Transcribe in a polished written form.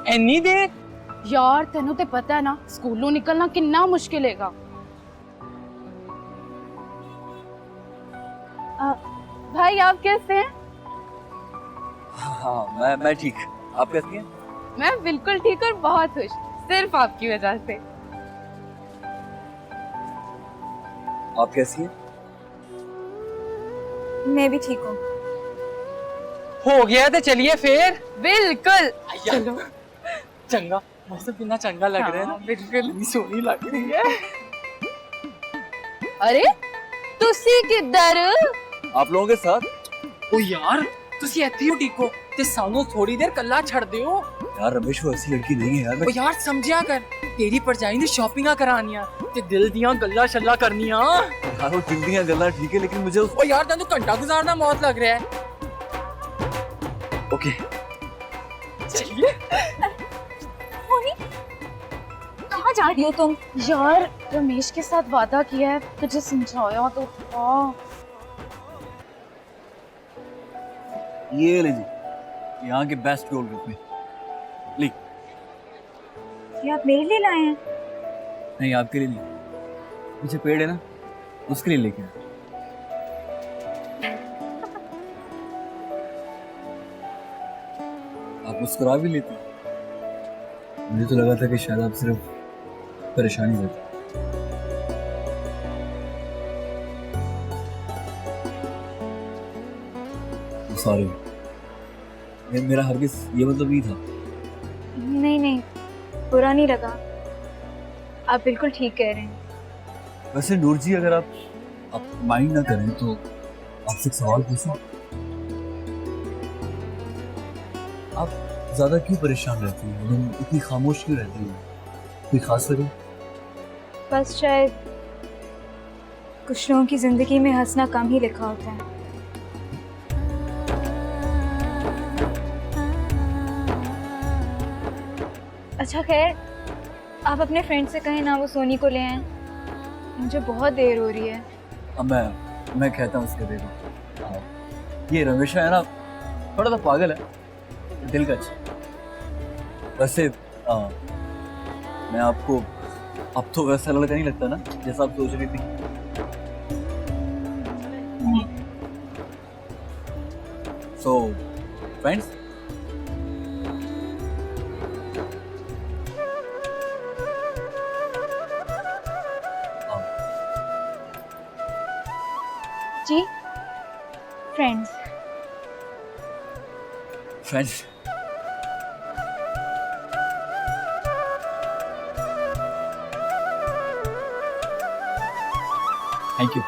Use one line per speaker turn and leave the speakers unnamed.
इन्नी देर?
यार तेनों ते पता है ना स्कूलों निकलना कितना मुश्किल हैगा। भाई आप कैसे हैं?
हाँ मैं ठीक। आप कैसी हैं?
मैं बिल्कुल ठीक और बहुत खुश, सिर्फ आपकी वजह से।
आप कैसी हैं?
मैं भी ठीक हूँ।
हो गया तो चलिए फिर।
बिल्कुल
चलो। चंगा मौसम कितना चंगा लग रहा है ना।
बिल्कुल।
कितनी सोहनी लग रही है।
अरे तुसी किधर?
आप लोगों के साथ?
ओ यार तुसी ਇੱਥੇ ਹੋ ਟਿਕੋ ਤੇ ਸਾਨੂੰ ਥੋੜੀ ਦੇਰ ਕੱਲਾ ਛੱਡ ਦਿਓ।
यार रमेश वो ऐसी लड़की नहीं है यार।
ओ यार समझिया कर, तेरी परजाई ने शॉपिंगां करानियां ते दिल दियां गल्लां शल्लां करनियां।
यार वो दिल दियां गल्लां ठीक है लेकिन मुझे
ओ यार तन्नू घंटा गुजारना मौत लग रहा है।
ओके
चलिए।
कहाँ जा रही हो तुम?
यार रमेश के साथ वादा किया है, तुझे समझाया तो था।
ये ले जी, यहाँ के बेस्ट गोलगप्पे। ली।
ये आप मेरे लिए लाए हैं?
नहीं आपके लिए नहीं, पीछे पेड़ है ना उसके लिए लेके आए। आप मुस्कुरा भी लेते। मुझे तो लगा था कि शायद आप सिर्फ परेशानी होती। सॉरी, मेरा हरगिज ये मतलब नहीं था।
नहीं नहीं, बुरा नहीं लगा। आप बिल्कुल ठीक कह रहे हैं।
वैसे नूर जी अगर आप माइंड ना करें तो आपसे एक सवाल पूछूं। आप ज्यादा क्यों परेशान रहती हैं? मतलब इतनी खामोश क्यों रहती हैं? कोई खास वजह?
बस शायद कुछ लोगों की जिंदगी में हंसना कम ही लिखा होता है। अच्छा खैर, आप अपने फ्रेंड से कहें ना वो सोनी को ले आए। मुझे बहुत देर हो रही है।
अब मैं कहता हूँ उसके देखो। हाँ, ये रमेशा है ना थोड़ा सा पागल है, दिल का अच्छा। वैसे मैं आपको अब तो वैसा लड़का नहीं लगता ना जैसा आप सोच रही थी। सो फ्रेंड्स,
जी फ्रेंड्स।
Friends thank you.